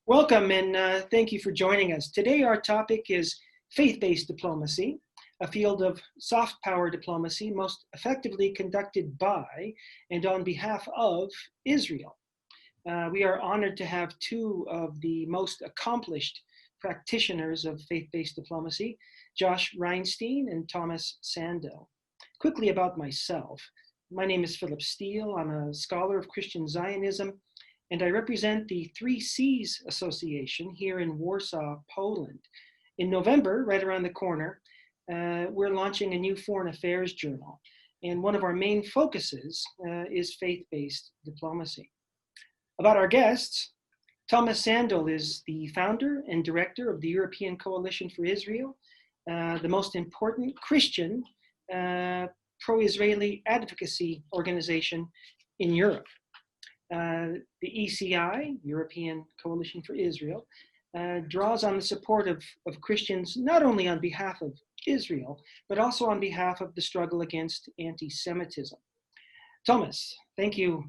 Welcome and thank you for joining us. Today our topic is faith-based diplomacy, a field of soft power diplomacy most effectively conducted by and on behalf of Israel. We are honored to have two of the most accomplished practitioners of faith-based diplomacy, Josh Reinstein and Tomas Sandell. Quickly about myself. My name is Philip Steele. I'm a scholar of Christian Zionism, and I represent the 3Cs Association here in Warsaw, Poland. In November, right around the corner, we're launching a new foreign affairs journal, and one of our main focuses is faith-based diplomacy. About our guests, Tomas Sandell is the founder and director of the European Coalition for Israel, the most important Christian pro-Israeli advocacy organization in Europe. The ECI, European Coalition for Israel, draws on the support of Christians not only on behalf of Israel, but also on behalf of the struggle against anti-Semitism. Tomas, thank you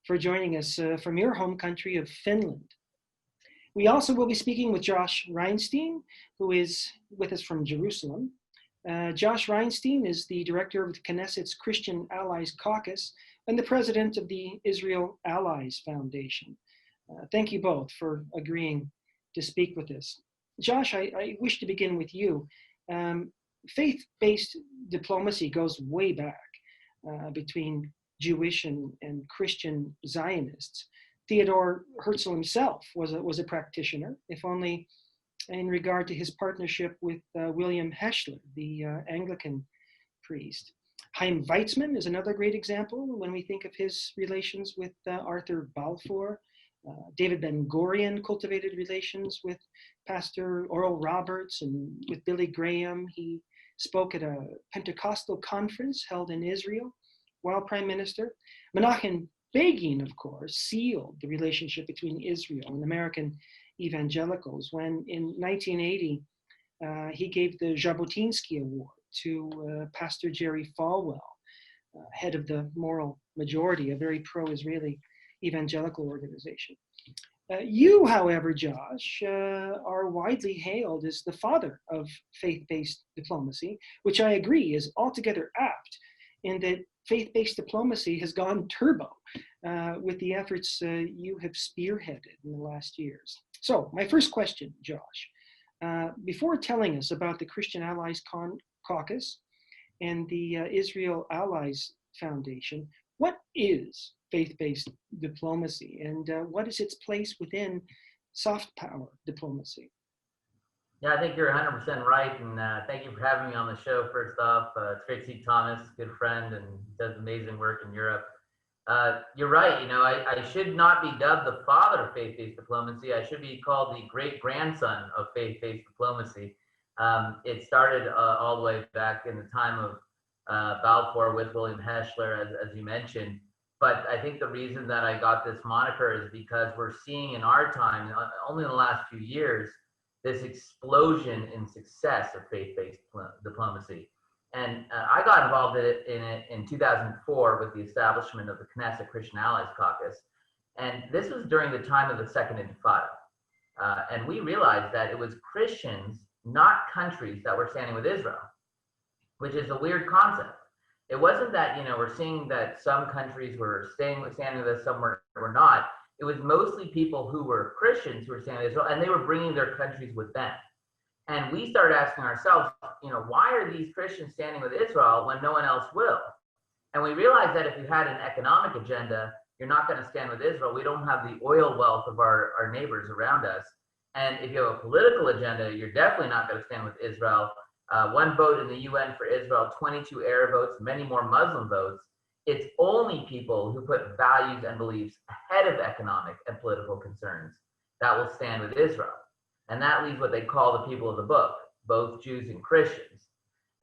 for joining us from your home country of Finland. We also will be speaking with Josh Reinstein, who is with us from Jerusalem. Josh Reinstein is the director of the Knesset's Christian Allies Caucus and the president of the Israel Allies Foundation. Thank you both for agreeing to speak with us. Josh, I wish to begin with you. Faith-based diplomacy goes way back between Jewish and Christian Zionists. Theodor Herzl himself was a practitioner, if only in regard to his partnership with William Heschler, the Anglican priest. Chaim Weizmann is another great example when we think of his relations with Arthur Balfour. David Ben-Gurion cultivated relations with Pastor Oral Roberts and with Billy Graham. He spoke at a Pentecostal conference held in Israel while prime minister. Menachem Begin, of course, sealed the relationship between Israel and American evangelicals when in 1980 he gave the Jabotinsky Award to Pastor Jerry Falwell, head of the Moral Majority, a very pro-Israeli evangelical organization. You, however, Josh, are widely hailed as the father of faith-based diplomacy, which I agree is altogether apt in that faith-based diplomacy has gone turbo with the efforts you have spearheaded in the last years. So my first question, Josh, before telling us about the Christian Allies Caucus and the Israel Allies Foundation, what is faith-based diplomacy and what is its place within soft power diplomacy? Yeah, I think you're 100% right, and thank you for having me on the show. First off, it's great to see Thomas, good friend, and does amazing work in Europe. You're right. You know, I should not be dubbed the father of faith-based diplomacy. I should be called the great-grandson of faith-based diplomacy. It started all the way back in the time of Balfour with William Heschler, as you mentioned. But I think the reason that I got this moniker is because we're seeing in our time, only in the last few years, this explosion in success of faith-based diplomacy. And I got involved in it in 2004 with the establishment of the Knesset Christian Allies Caucus. And this was during the time of the Second Intifada. And we realized that it was Christians, not countries, that were standing with Israel, which is a weird concept. It wasn't that, you know, we're seeing that some countries were standing with us, some were not. It was mostly people who were Christians who were standing with Israel, and they were bringing their countries with them. And we started asking ourselves, you know, why are these Christians standing with Israel when no one else will? And we realized that if you had an economic agenda, you're not going to stand with Israel. We don't have the oil wealth of our neighbors around us. And if you have a political agenda, you're definitely not going to stand with Israel. One vote in the UN for Israel, 22 Arab votes, many more Muslim votes. It's only people who put values and beliefs ahead of economic and political concerns that will stand with Israel. And that leaves what they call the people of the book, both Jews and Christians.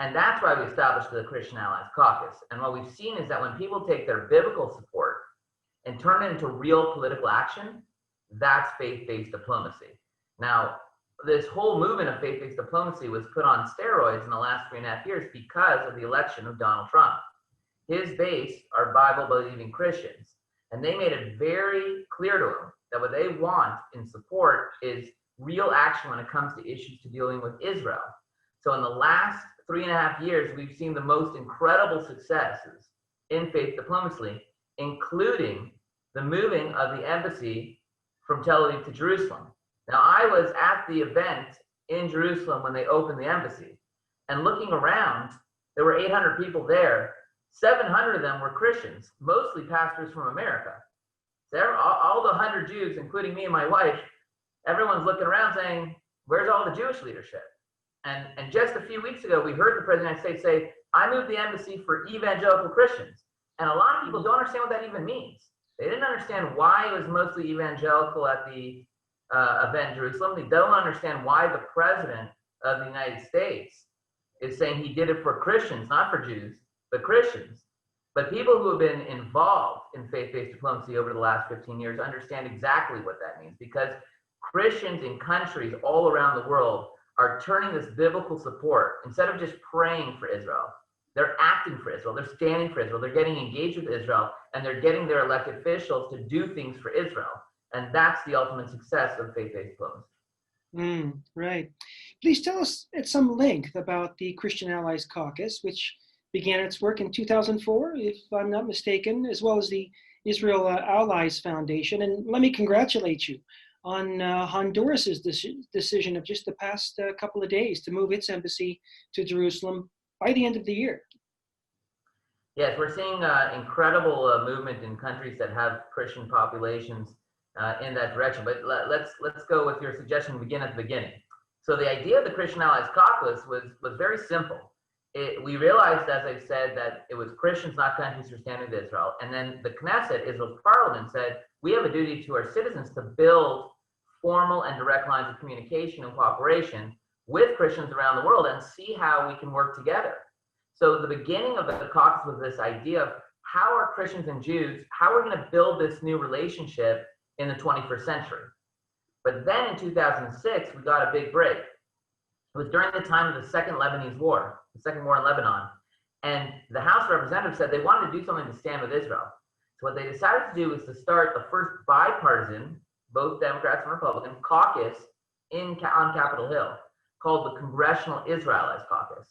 And that's why we established the Christian Allies Caucus. And what we've seen is that when people take their biblical support and turn it into real political action, that's faith-based diplomacy. Now, this whole movement of faith-based diplomacy was put on steroids in the last 3.5 years because of the election of Donald Trump. His base are Bible-believing Christians. And they made it very clear to him that what they want in support is real action when it comes to issues to dealing with Israel. So in the last 3.5 years, we've seen the most incredible successes in faith diplomacy, including the moving of the embassy from Tel Aviv to Jerusalem. Now, I was at the event in Jerusalem when they opened the embassy, and looking around, there were 800 people there. 700 of them were Christians, mostly pastors from America. So all the 100 Jews, including me and my wife, everyone's looking around saying, where's all the Jewish leadership? And just a few weeks ago, we heard the President of the United States say, I moved the embassy for evangelical Christians. And a lot of people don't understand what that even means. They didn't understand why it was mostly evangelical at the event in Jerusalem. They don't understand why the President of the United States is saying he did it for Christians, not for Jews, but Christians. But people who have been involved in faith-based diplomacy over the last 15 years understand exactly what that means, because Christians in countries all around the world are turning this biblical support, instead of just praying for Israel, they're acting for Israel, they're standing for Israel, they're getting engaged with Israel, and they're getting their elected officials to do things for Israel. And that's the ultimate success of faith-based diplomacy. Right. Please tell us at some length about the Christian Allies Caucus, which began its work in 2004, if I'm not mistaken, as well as the Israel Allies Foundation. And let me congratulate you on Honduras's decision of just the past couple of days to move its embassy to Jerusalem by the end of the year. Yes, we're seeing incredible movement in countries that have Christian populations in that direction. But let's go with your suggestion and begin at the beginning. So the idea of the Christian Allies Caucus was very simple. We realized, as I said, that it was Christians, not countries, who were standing with Israel. And then the Knesset, Israel's parliament, said, we have a duty to our citizens to build formal and direct lines of communication and cooperation with Christians around the world and see how we can work together. So the beginning of the caucus was this idea of how are Christians and Jews, how are we going to build this new relationship in the 21st century? But then in 2006, we got a big break. It was during the time of the Second Lebanese War, the second war in Lebanon. And the House of Representatives said they wanted to do something to stand with Israel. So what they decided to do was to start the first bipartisan, both Democrats and Republicans, caucus on Capitol Hill, called the Congressional Israel Allies Caucus.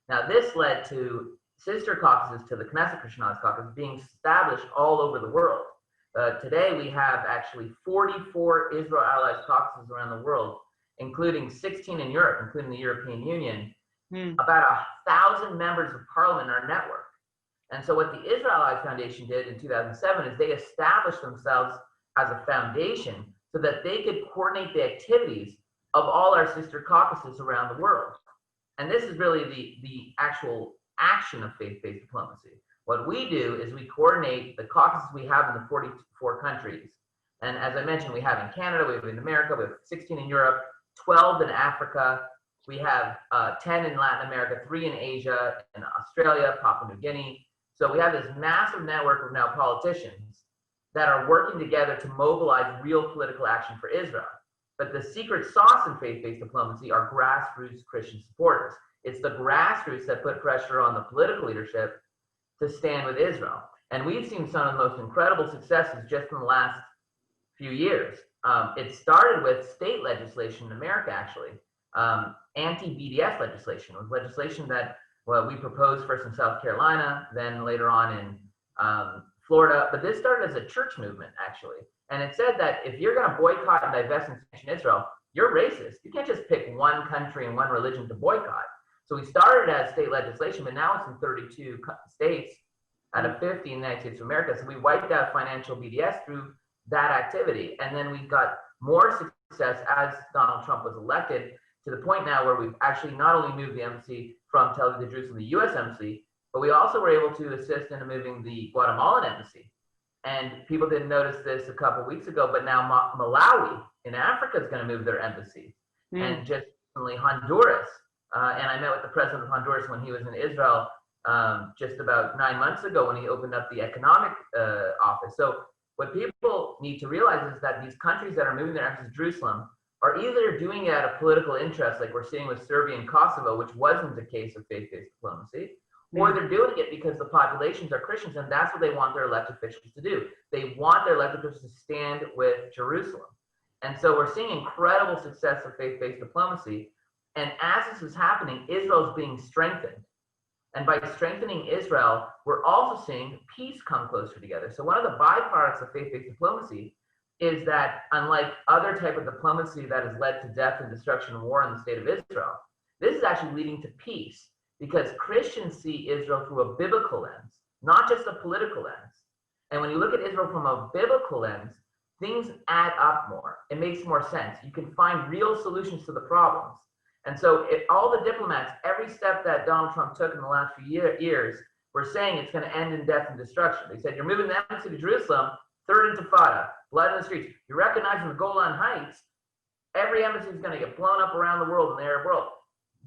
Now this led to sister caucuses to the Knesset Christian Allies Caucus being established all over the world. Today we have actually 44 Israel Allies caucuses around the world, including 16 in Europe, including the European Union, about 1,000 members of parliament in our network. And so what the Israel Allies Foundation did in 2007 is they established themselves as a foundation so that they could coordinate the activities of all our sister caucuses around the world. And this is really the actual action of faith-based diplomacy. What we do is we coordinate the caucuses we have in the 44 countries. And as I mentioned, we have in Canada, we have in America, we have 16 in Europe, 12 in Africa, we have 10 in Latin America, 3 in Asia, in Australia, Papua New Guinea. So we have this massive network of now politicians that are working together to mobilize real political action for Israel. But the secret sauce in faith-based diplomacy are grassroots Christian supporters. It's the grassroots that put pressure on the political leadership to stand with Israel. And we've seen some of the most incredible successes just in the last few years. It started with state legislation in America, actually. Anti-BDS legislation was legislation that we proposed first in South Carolina, then later on in Florida. But this started as a church movement, actually. And it said that if you're going to boycott and divest and sanction Israel, you're racist. You can't just pick one country and one religion to boycott. So we started as state legislation, but now it's in 32 states out of 50 in the United States of America. So we wiped out financial BDS through that activity. And then we got more success as Donald Trump was elected, to the point now where we've actually not only moved the embassy from Tel Aviv to Jerusalem, the U.S. embassy, but we also were able to assist in moving the Guatemalan embassy. And people didn't notice this a couple of weeks ago, but now Malawi in Africa is going to move their embassy. And just recently Honduras. And I met with the president of Honduras when he was in Israel just about 9 months ago when he opened up the economic office. So what people need to realize is that these countries that are moving their embassies to Jerusalem are either doing it out of political interest, like we're seeing with Serbia and Kosovo, which wasn't the case of faith-based diplomacy, or they're doing it because the populations are Christians, and that's what they want their elected officials to do. They want their elected officials to stand with Jerusalem. And so we're seeing incredible success of faith-based diplomacy. And as this is happening, Israel is being strengthened. And by strengthening Israel, we're also seeing peace come closer together. So one of the byproducts of faith-based diplomacy is that, unlike other type of diplomacy that has led to death and destruction and war in the state of Israel, this is actually leading to peace, because Christians see Israel through a biblical lens, not just a political lens. And when you look at Israel from a biblical lens, things add up more. It makes more sense. You can find real solutions to the problems. And so all the diplomats, every step that Donald Trump took in the last few years, were saying it's going to end in death and destruction. They said, you're moving the embassy to Jerusalem, third intifada, blood in the streets. You're recognizing the Golan Heights, every embassy is going to get blown up around the world, in the Arab world.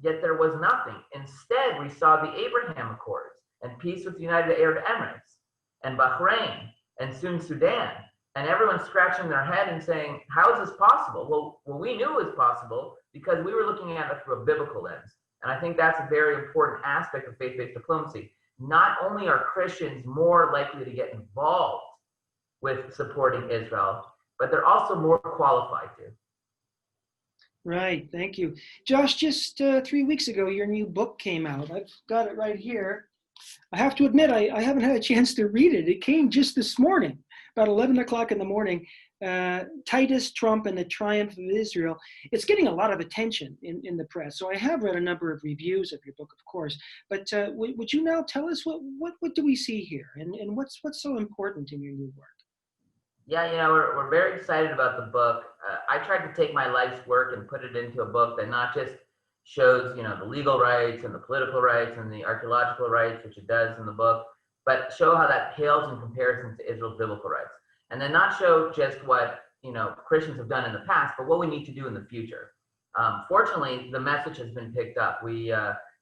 Yet there was nothing. Instead, we saw the Abraham Accords and peace with the United Arab Emirates and Bahrain and soon Sudan. And everyone's scratching their head and saying, how is this possible? Well, we knew it was possible because we were looking at it through a biblical lens. And I think that's a very important aspect of faith-based diplomacy. Not only are Christians more likely to get involved with supporting Israel, but they're also more qualified to. Right, thank you. Josh, just 3 weeks ago, your new book came out. I've got it right here. I have to admit, I haven't had a chance to read it. It came just this morning, about 11 o'clock in the morning. Titus, Trump, and the Triumph of Israel. It's getting a lot of attention in the press. So I have read a number of reviews of your book, of course. But would you now tell us what do we see here, and what's so important in your new work? Yeah, we're very excited about the book. I tried to take my life's work and put it into a book that not just shows, the legal rights and the political rights and the archaeological rights, which it does in the book, but show how that pales in comparison to Israel's biblical rights. And then not show just what, Christians have done in the past, but what we need to do in the future. Fortunately, the message has been picked up. We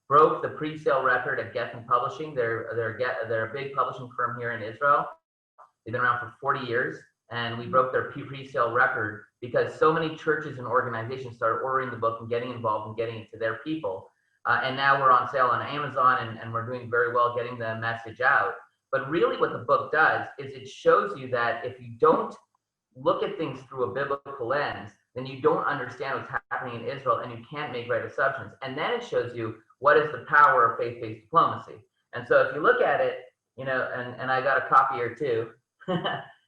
broke the pre-sale record at Geffen Publishing. They're a big publishing firm here in Israel. They've been around for 40 years. And we broke their pre-sale record because so many churches and organizations started ordering the book and getting involved and getting it to their people. And now we're on sale on Amazon, and we're doing very well getting the message out. But really what the book does is it shows you that if you don't look at things through a biblical lens, then you don't understand what's happening in Israel, and you can't make right assumptions. And then it shows you what is the power of faith-based diplomacy. And so if you look at it, and I got a copy here too,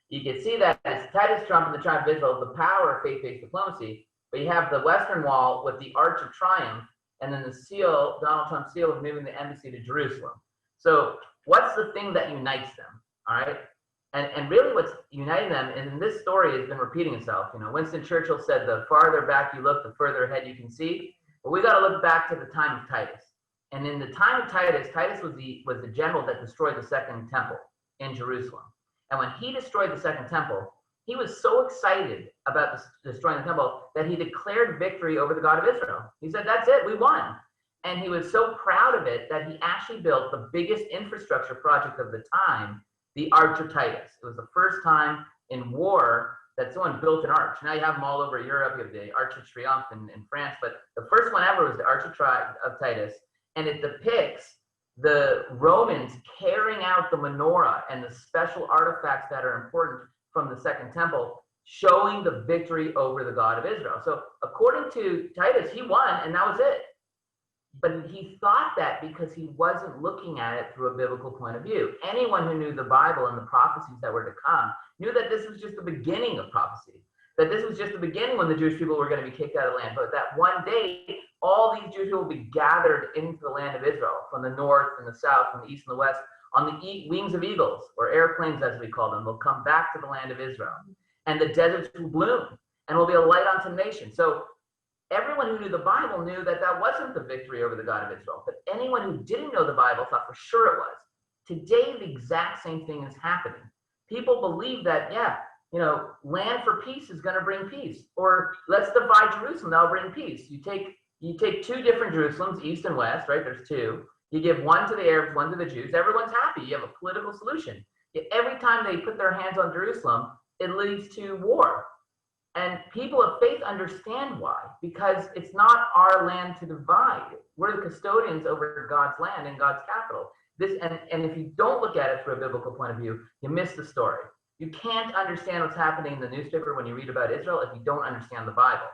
you can see that it's Titus, Trump, and the Triumph of Israel, the power of faith-based diplomacy. But you have the Western Wall with the Arch of Triumph, and then the seal, Donald Trump's seal, of moving the embassy to Jerusalem. So what's the thing that unites them, all right? And really what's uniting them, and this story has been repeating itself. Winston Churchill said, the farther back you look, the further ahead you can see. But we got to look back to the time of Titus. And in the time of Titus, Titus was the general that destroyed the Second Temple in Jerusalem. And when he destroyed the Second Temple, he was so excited about destroying the temple that he declared victory over the God of Israel. He said, that's it, we won. And he was so proud of it that he actually built the biggest infrastructure project of the time, the Arch of Titus. It was the first time in war that someone built an arch. Now you have them all over Europe. You have the Arch of Triomphe in France, but the first one ever was the Arch of Titus. And it depicts the Romans carrying out the menorah and the special artifacts that are important from the Second Temple, showing the victory over the God of Israel. So according to Titus, he won, and that was it. But he thought that because he wasn't looking at it through a biblical point of view. Anyone who knew the Bible and the prophecies that were to come knew that this was just the beginning of prophecy, that this was just the beginning when the Jewish people were going to be kicked out of the land, but that one day all these Jews will be gathered into the land of Israel from the north and the south, from the east and the west, on the wings of eagles, or airplanes as we call them. They'll come back to the land of Israel. And the deserts will bloom, and will be a light unto nations. So everyone who knew the Bible knew that that wasn't the victory over the God of Israel. But anyone who didn't know the Bible thought for sure it was. Today, the exact same thing is happening. People believe that, land for peace is going to bring peace. Or let's divide Jerusalem, that'll bring peace. You take two different Jerusalems, east and west, right? There's two. You give one to the Arabs, one to the Jews. Everyone's happy. You have a political solution. Yet every time they put their hands on Jerusalem, it leads to war. And people of faith understand why, because it's not our land to divide. We're the custodians over God's land and God's capital. And if you don't look at it through a biblical point of view, you miss the story. You can't understand what's happening in the newspaper when you read about Israel if you don't understand the Bible.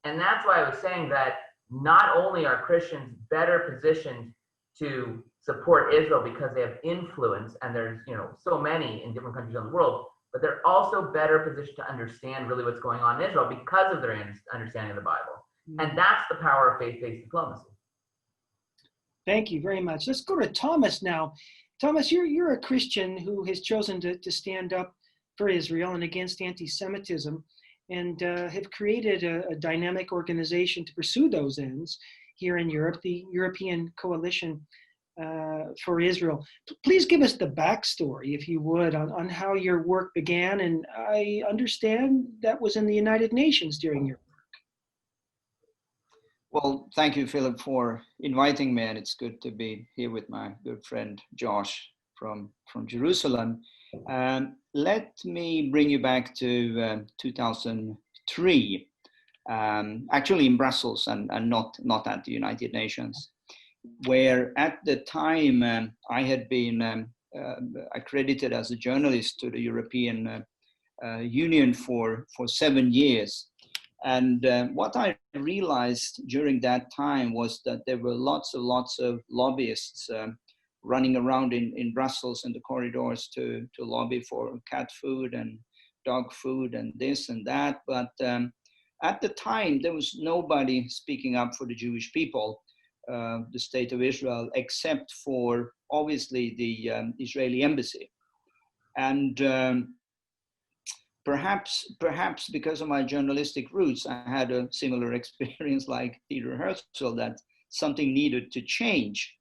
And that's why I was saying that not only are Christians better positioned to support Israel because they have influence, and there's so many in different countries in the world, but they're also better positioned to understand really what's going on in Israel because of their understanding of the Bible. And that's the power of faith-based diplomacy. Thank you very much. Let's go to Thomas now. Thomas, you're a Christian who has chosen to stand up for Israel and against anti-Semitism, and have created a dynamic organization to pursue those ends here in Europe, the European Coalition for Israel. Please give us the backstory, if you would, on how your work began. And I understand that was in the United Nations during your work. Well, thank you, Philip, for inviting me, and it's good to be here with my good friend Josh from Jerusalem. Let me bring you back to 2003, actually in Brussels and not at the United Nations, where at the time I had been accredited as a journalist to the European Union for 7 years. And what I realized during that time was that there were lots of lobbyists running around in Brussels in the corridors to lobby for cat food and dog food and this and that. But at the time, there was nobody speaking up for the Jewish people, the state of Israel, except for obviously the Israeli embassy. And perhaps because of my journalistic roots, I had a similar experience like Peter Herzl, that something needed to change.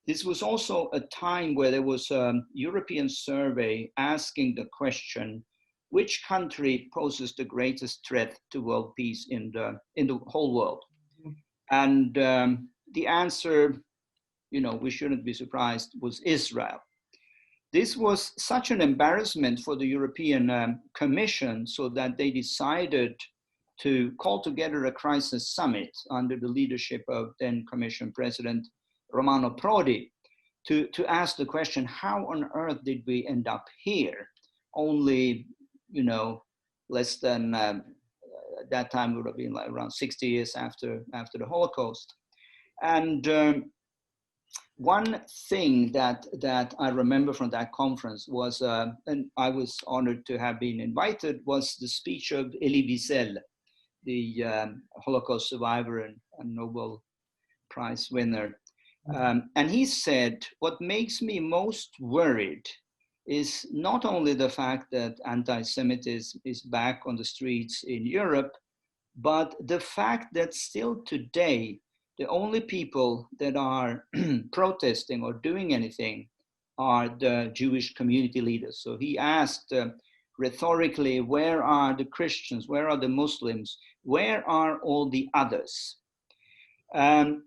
This was also a time where there was a European survey asking the question, which country poses the greatest threat to world peace in the whole world? And the answer, we shouldn't be surprised, was Israel. This was such an embarrassment for the European Commission, so that they decided to call together a crisis summit under the leadership of then Commission President Romano Prodi to ask the question, how on earth did we end up here? Only, less than, that time would have been like around 60 years after the Holocaust. And one thing that I remember from that conference was, and I was honored to have been invited, was the speech of Elie Wiesel, the Holocaust survivor and Nobel Prize winner. And he said, what makes me most worried is not only the fact that anti-Semitism is back on the streets in Europe, but the fact that still today, the only people that are protesting or doing anything are the Jewish community leaders. So he asked rhetorically, where are the Christians? Where are the Muslims? Where are all the others?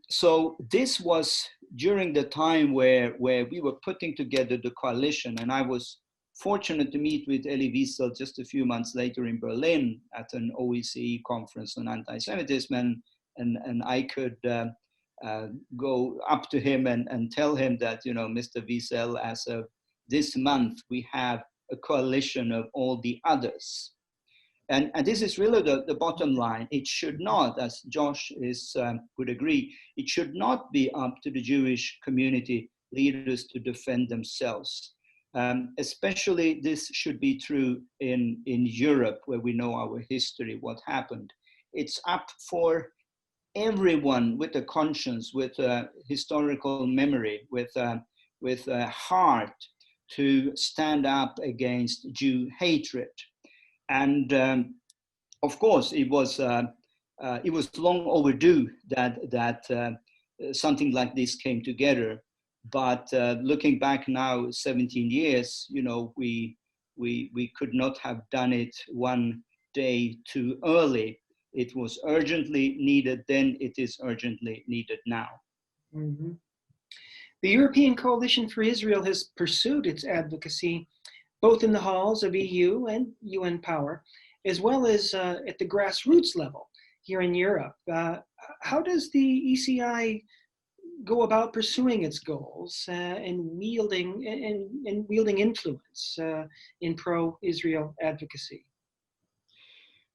So this was during the time where we were putting together the coalition, and I was fortunate to meet with Elie Wiesel just a few months later in Berlin at an OECE conference on anti-Semitism, and I could go up to him and tell him that, Mr. Wiesel, as of this month, we have a coalition of all the others. And this is really the bottom line. It should not, as Josh would agree, it should not be up to the Jewish community leaders to defend themselves. Especially this should be true in Europe, where we know our history, what happened. It's up for everyone with a conscience, with a historical memory, with a heart to stand up against Jew hatred. And of course, it was long overdue that something like this came together. But looking back now, 17 years, we could not have done it one day too early. It was urgently needed then, it is urgently needed now. Mm-hmm. The European Coalition for Israel has pursued its advocacy both in the halls of EU and UN power, as well as at the grassroots level here in Europe. How does the ECI go about pursuing its goals and wielding influence in pro-Israel advocacy?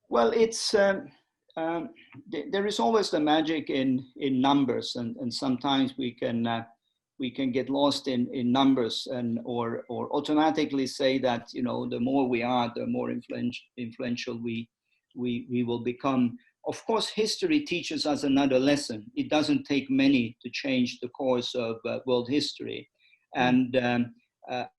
Well, it's there is always the magic in numbers, and sometimes we can get lost in numbers or automatically say that, you know, the more we are, the more influential we will become. Of course, history teaches us another lesson. It doesn't take many to change the course of world history. And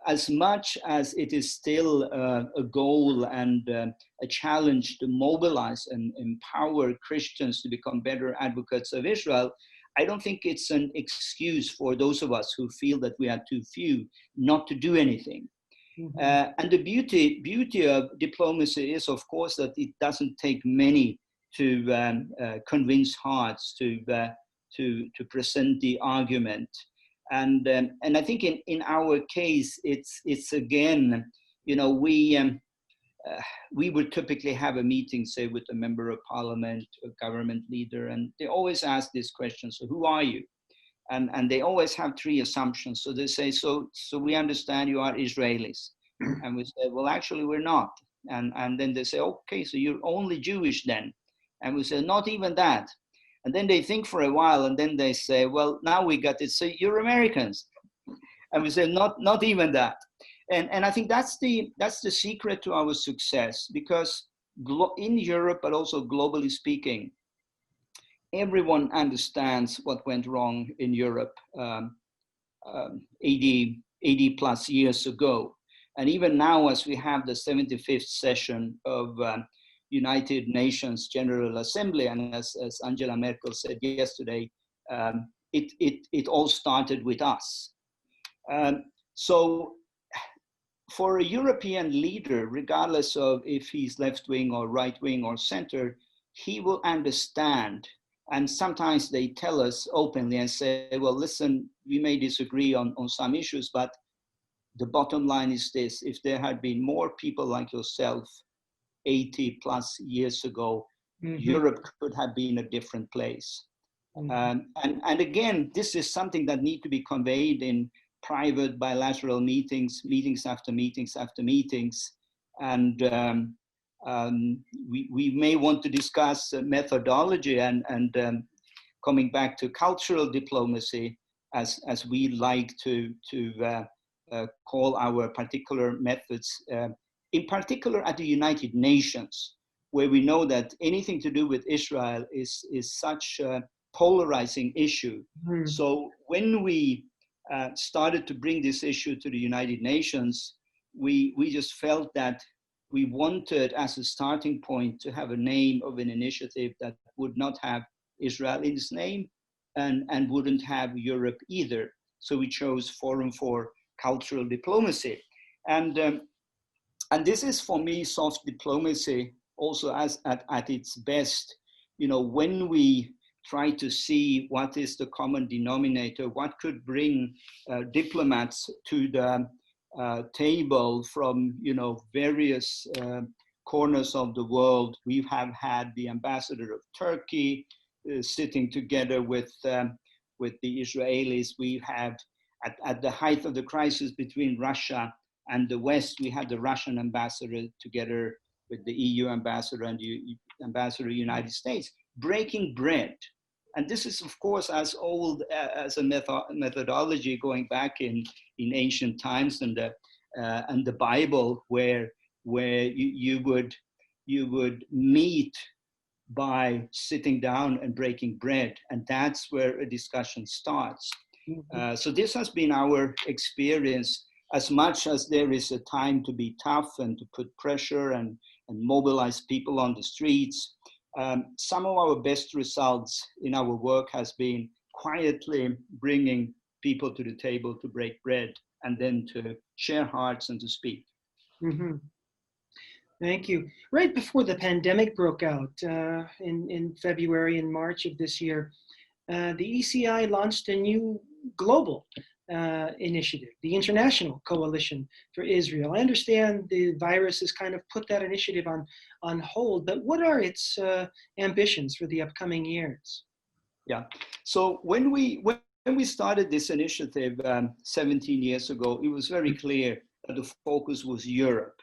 as much as it is still a goal and a challenge to mobilize and empower Christians to become better advocates of Israel, I don't think it's an excuse for those of us who feel that we are too few not to do anything. And the beauty of diplomacy is, of course, that it doesn't take many to convince hearts to present the argument. And I think in our case, it's again, you know, we would typically have a meeting, say, with a member of parliament, a government leader, and they always ask this question: so who are you? And they always have three assumptions. So they say, so we understand you are Israelis, and we say, well, actually we're not. And then they say, okay, so you're only Jewish then, and we say, not even that. And then they think for a while, and then they say, well, now we got it. So you're Americans. And we say, not even that. And I think that's the secret to our success, because in Europe, but also globally speaking, everyone understands what went wrong in Europe 80 plus years ago. And even now, as we have the 75th session of United Nations General Assembly, and as Angela Merkel said yesterday, it all started with us. So for a European leader, regardless of if he's left-wing or right-wing or center, he will understand. And sometimes they tell us openly and say, well, listen, we may disagree on some issues, but the bottom line is this: if there had been more people like yourself 80 plus years ago, Europe could have been a different place. And again, this is something that needs to be conveyed in private bilateral meetings after meetings after meetings. And we may want to discuss methodology and coming back to cultural diplomacy, as we like to call our particular methods, in particular at the United Nations, where we know that anything to do with Israel is such a polarizing issue. So when we started to bring this issue to the United Nations, we just felt that we wanted, as a starting point, to have a name of an initiative that would not have Israel in its name and wouldn't have Europe either. So we chose Forum for Cultural Diplomacy. And this is, for me, soft diplomacy also at its best. You know, when we try to see what is the common denominator, what could bring diplomats to the table from, you know, various corners of the world. We have had the ambassador of Turkey sitting together with the Israelis. We have, at the height of the crisis between Russia and the West, we had the Russian ambassador together with the EU ambassador and the ambassador of the United States, breaking bread. And this is, of course, as old as a methodology going back in ancient times, and the Bible, where you would meet by sitting down and breaking bread, and that's where a discussion starts. So this has been our experience. As much as there is a time to be tough and to put pressure and mobilize people on the streets, some of our best results in our work has been quietly bringing people to the table to break bread and then to share hearts and to speak. Thank you. Right before the pandemic broke out in February and March of this year, the ECI launched a new global initiative, the International Coalition for Israel. I understand the virus has kind of put that initiative on hold, but what are its ambitions for the upcoming years? Yeah, so when we started this initiative 17 years ago, it was very clear that the focus was Europe.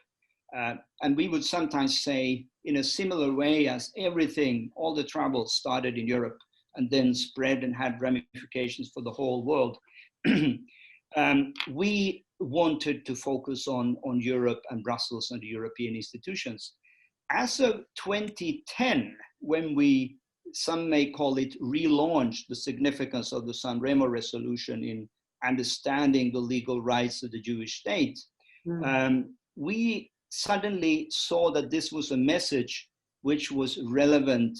And we would sometimes say, in a similar way as everything, all the trouble started in Europe and then spread and had ramifications for the whole world. We wanted to focus on Europe and Brussels and the European institutions. As of 2010, when we, some may call it, relaunched the significance of the San Remo resolution in understanding the legal rights of the Jewish state, we suddenly saw that this was a message which was relevant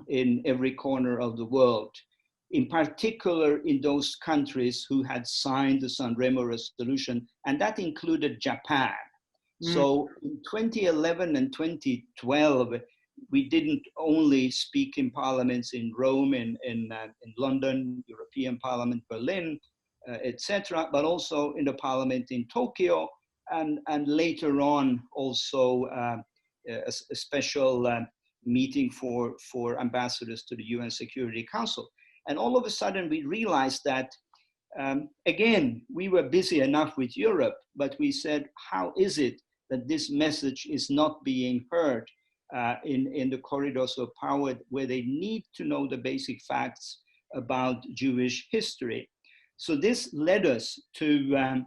in every corner of the world, in particular in those countries who had signed the San Remo resolution, and that included Japan. So in 2011 and 2012, we didn't only speak in parliaments in Rome, in London, European Parliament, Berlin, etc., but also in the parliament in Tokyo, and later on also a special meeting for ambassadors to the UN Security Council. And all of a sudden we realized that, again, we were busy enough with Europe, but we said, how is it that this message is not being heard in the corridors of power, where they need to know the basic facts about Jewish history? So this led us to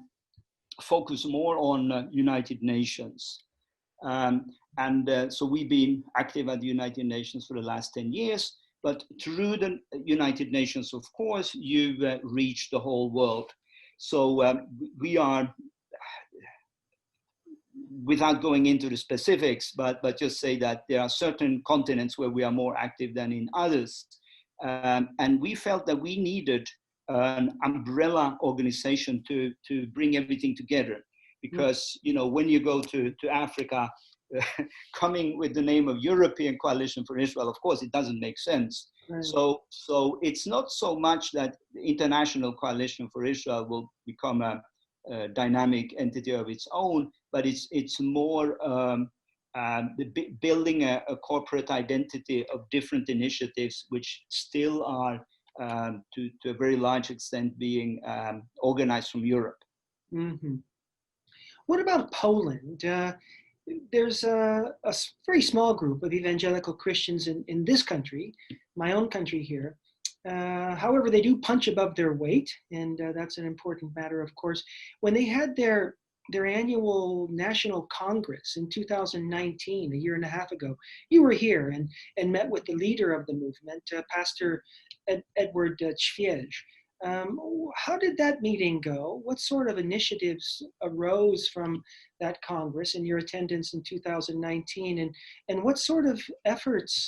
focus more on United Nations. So we've been active at the United Nations for the last 10 years, but through the United Nations, of course, you've reached the whole world. So we are, without going into the specifics, but just say that there are certain continents where we are more active than in others. And we felt that we needed an umbrella organization to bring everything together. Because, you know, when you go to Africa, coming with the name of European Coalition for Israel, of course, it doesn't make sense. Right. So it's not so much that the International Coalition for Israel will become a dynamic entity of its own, but it's more building a corporate identity of different initiatives, which still are to a very large extent being organized from Europe. Mm-hmm. What about Poland? There's a very small group of evangelical Christians in this country, my own country here. However, they do punch above their weight, and that's an important matter, of course. When they had their annual national congress in 2019, a year and a half ago, you were here and met with the leader of the movement, Pastor Edward Ćwierz. How did that meeting go? What sort of initiatives arose from that Congress and your attendance in 2019? And what sort of efforts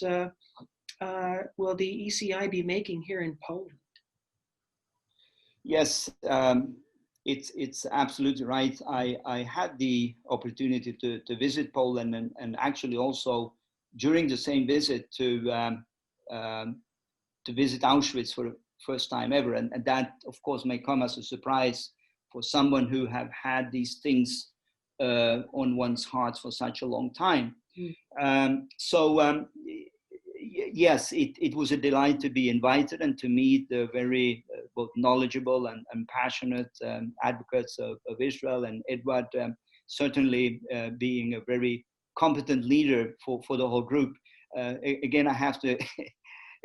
will the ECI be making here in Poland? Yes, it's absolutely right. I had the opportunity to visit Poland and actually also during the same visit to visit Auschwitz for first time ever, and that of course may come as a surprise for someone who have had these things on one's heart for such a long time. Yes, it was a delight to be invited and to meet the very both knowledgeable and passionate advocates of Israel, and Edward certainly being a very competent leader for the whole group. Again, I have to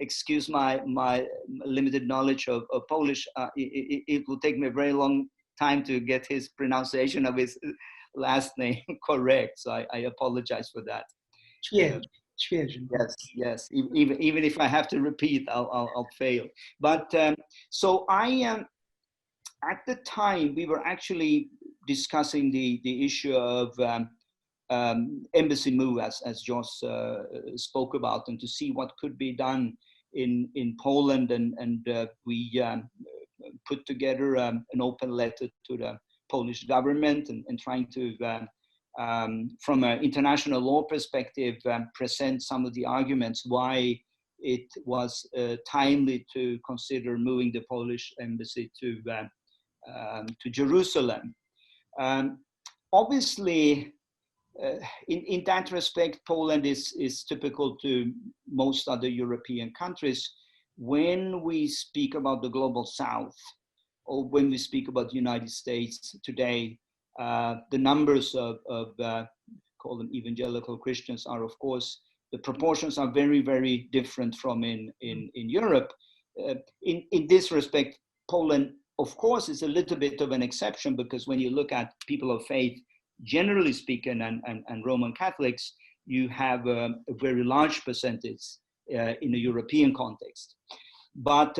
excuse my limited knowledge of Polish. It will take me a very long time to get his pronunciation of his last name correct, so I apologize for that. Yes. Even if I have to repeat, I'll fail. But so I at the time we were actually discussing the issue of embassy move, as Josh spoke about, and to see what could be done in Poland, and we put together an open letter to the Polish government and trying to, from an international law perspective, present some of the arguments why it was timely to consider moving the Polish embassy to to Jerusalem. Obviously, in that respect, Poland is typical to most other European countries. When we speak about the global South, or when we speak about the United States today, the numbers of call them evangelical Christians are, of course, the proportions are very, very different from in Europe. In this respect, Poland, of course, is a little bit of an exception, because when you look at people of faith, generally speaking, and Roman Catholics, you have a very large percentage in a European context. But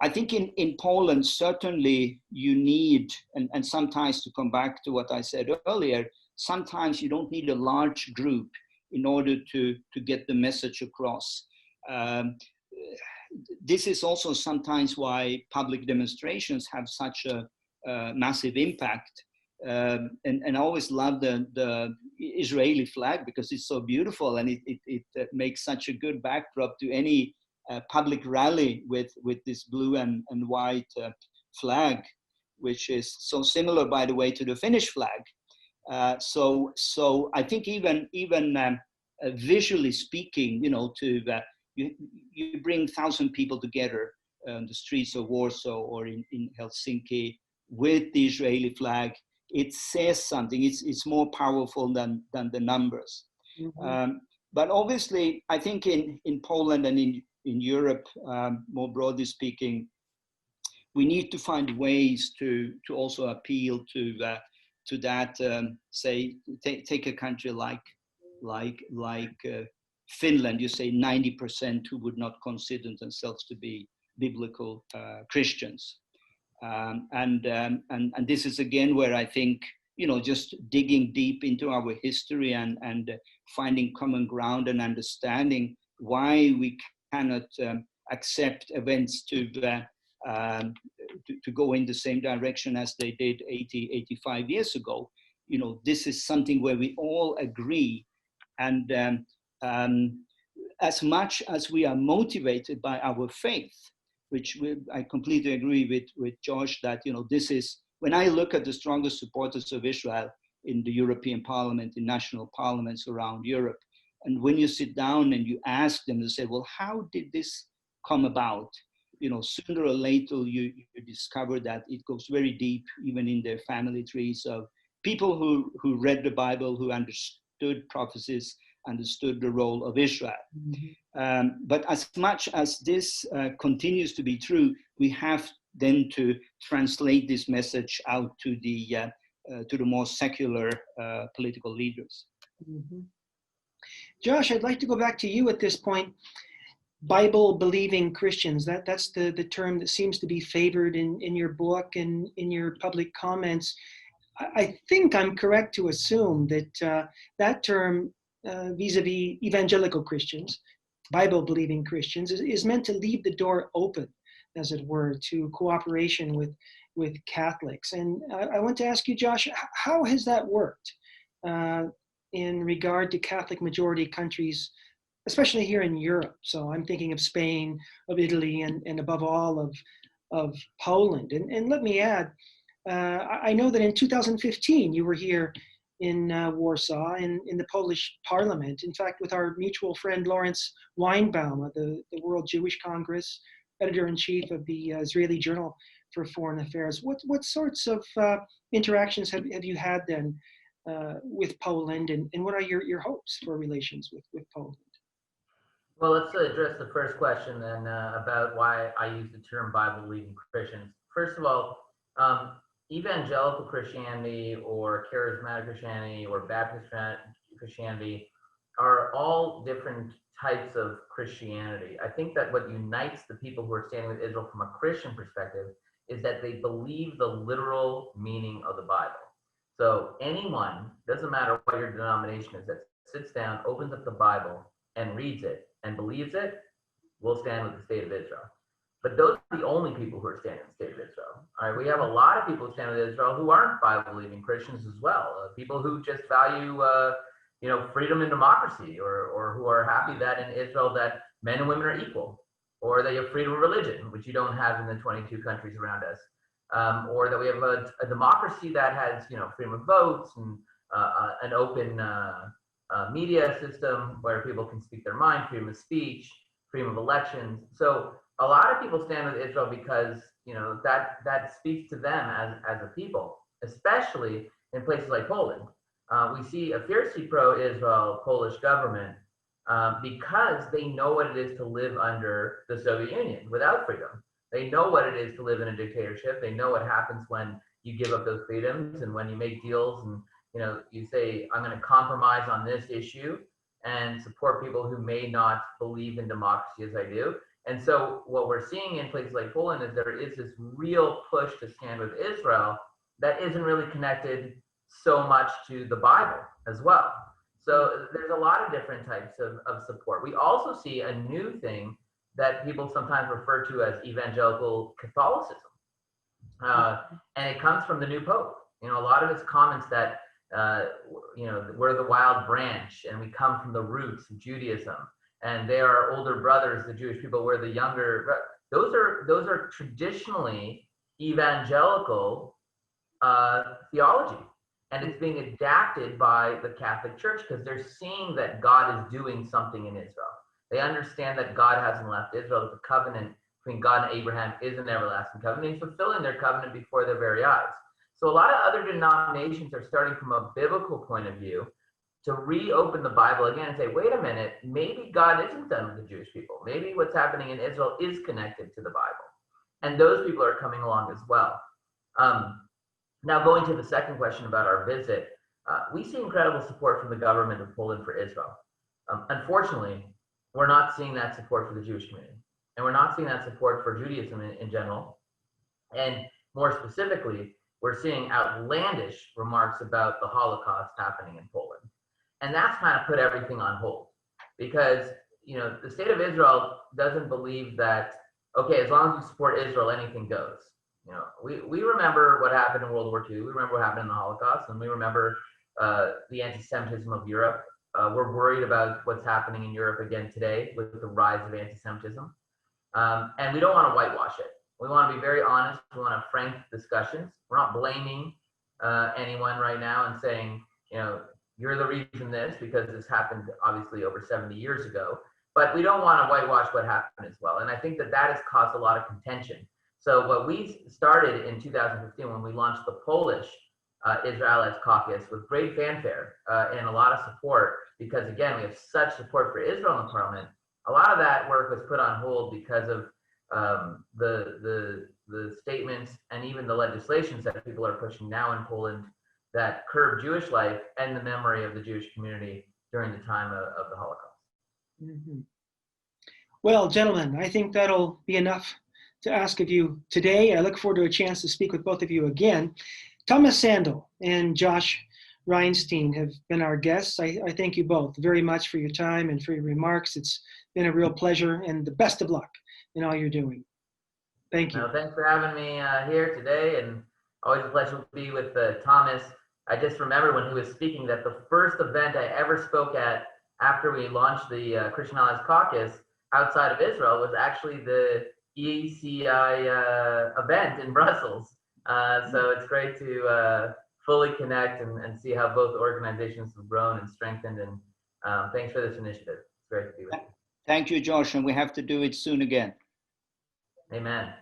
I think in Poland, certainly you need, and sometimes, to come back to what I said earlier, sometimes you don't need a large group in order to get the message across. This is also sometimes why public demonstrations have such a massive impact. And I always love the Israeli flag, because it's so beautiful, and it makes such a good backdrop to any public rally with this blue and white flag, which is so similar, by the way, to the Finnish flag. So I think even visually speaking, you bring 1,000 people together on the streets of Warsaw or in Helsinki with the Israeli flag. It says something. It's more powerful than the numbers. Mm-hmm. But obviously, I think in Poland and in Europe, more broadly speaking, we need to find ways to also appeal to that. Say, take a country like Finland. You say 90% who would not consider themselves to be biblical Christians. And this is again where I think, just digging deep into our history and finding common ground and understanding why we cannot accept events to go in the same direction as they did 85 years ago. This is something where we all agree. And as much as we are motivated by our faith, which I completely agree with Josh, that, this is, when I look at the strongest supporters of Israel in the European Parliament, in national parliaments around Europe, and when you sit down and you ask them to say, well, how did this come about? Sooner or later, you discover that it goes very deep, even in their family trees, of people who read the Bible, who understood prophecies, understood the role of Israel. Mm-hmm. But as much as this continues to be true, we have then to translate this message out to the more secular political leaders. Mm-hmm. Josh, I'd like to go back to you at this point. Bible-believing Christians, that's the term that seems to be favored in your book and in your public comments. I think I'm correct to assume that that term, vis-a-vis evangelical Christians, Bible-believing Christians, is meant to leave the door open, as it were, to cooperation with Catholics. And I want to ask you, Josh, how has that worked in regard to Catholic majority countries, especially here in Europe? So I'm thinking of Spain, of Italy, and above all of Poland. And let me add, I know that in 2015 you were here in Warsaw, in the Polish Parliament, in fact, with our mutual friend Lawrence Weinbaum of the World Jewish Congress, editor-in-chief of the Israeli Journal for Foreign Affairs. What sorts of interactions have you had then with Poland, and what are your hopes for relations with Poland? Well, let's address the first question then about why I use the term Bible-believing Christians. First of all, evangelical Christianity or charismatic Christianity or Baptist Christianity are all different types of Christianity. I think that what unites the people who are standing with Israel from a Christian perspective is that they believe the literal meaning of the Bible. So anyone, doesn't matter what your denomination is, that sits down, opens up the Bible and reads it and believes it, will stand with the state of Israel. But those are the only people who are standing with the state of Israel. All right, we have a lot of people who stand with Israel who aren't Bible-believing Christians as well. People who just value, freedom and democracy, or who are happy that in Israel that men and women are equal. or that you have freedom of religion, which you don't have in the 22 countries around us, or that we have a democracy that has, freedom of votes and an open media system where people can speak their mind, freedom of speech, freedom of elections. So a lot of people stand with Israel because that speaks to them as a people, especially in places like Poland. We see a fiercely pro-Israel Polish government because they know what it is to live under the Soviet Union without freedom. They know what it is to live in a dictatorship. They know what happens when you give up those freedoms and when you make deals and you say, I'm going to compromise on this issue and support people who may not believe in democracy as I do. And so what we're seeing in places like Poland is there is this real push to stand with Israel that isn't really connected so much to the Bible as well. So there's a lot of different types of support. We also see a new thing that people sometimes refer to as Evangelical Catholicism. And it comes from the new Pope. A lot of his comments that, we're the wild branch and we come from the roots of Judaism. And they are older brothers, the Jewish people, we're the younger. Those are traditionally evangelical theology. And it's being adapted by the Catholic Church because they're seeing that God is doing something in Israel. They understand that God hasn't left Israel, that the covenant between God and Abraham is an everlasting covenant. He's fulfilling their covenant before their very eyes. So a lot of other denominations are starting from a biblical point of view to reopen the Bible again and say, wait a minute, maybe God isn't done with the Jewish people. Maybe what's happening in Israel is connected to the Bible. And those people are coming along as well. Now, going to the second question about our visit, we see incredible support from the government of Poland for Israel. Unfortunately, we're not seeing that support for the Jewish community. And we're not seeing that support for Judaism in general. And more specifically, we're seeing outlandish remarks about the Holocaust happening in Poland. And that's kind of put everything on hold because, the state of Israel doesn't believe that, okay, as long as you support Israel, anything goes. We remember what happened in World War II. We remember what happened in the Holocaust, and we remember the anti-Semitism of Europe. We're worried about what's happening in Europe again today with the rise of anti-Semitism. And we don't want to whitewash it. We want to be very honest. We want to have frank discussions. We're not blaming anyone right now and saying, you're the reason this, because this happened obviously over 70 years ago. But we don't want to whitewash what happened as well. And I think that has caused a lot of contention. So what we started in 2015 when we launched the Polish Israel Caucus with great fanfare and a lot of support, because again, we have such support for Israel in Parliament. A lot of that work was put on hold because of the statements and even the legislations that people are pushing now in Poland that curb Jewish life and the memory of the Jewish community during the time of the Holocaust. Mm-hmm. Well, gentlemen, I think that'll be enough to ask of you today. I look forward to a chance to speak with both of you again. Tomas Sandell and Josh Reinstein have been our guests. I thank you both very much for your time and for your remarks. It's been a real pleasure, and the best of luck in all you're doing. Thank you. No, thanks for having me here today, and always a pleasure to be with Thomas. I just remember when he was speaking that the first event I ever spoke at after we launched the Christian Allies Caucus outside of Israel was actually the ECI event in Brussels. So it's great to fully connect and see how both organizations have grown and strengthened. And thanks for this initiative. It's great to be with you. Thank you, Josh, and we have to do it soon again. Amen.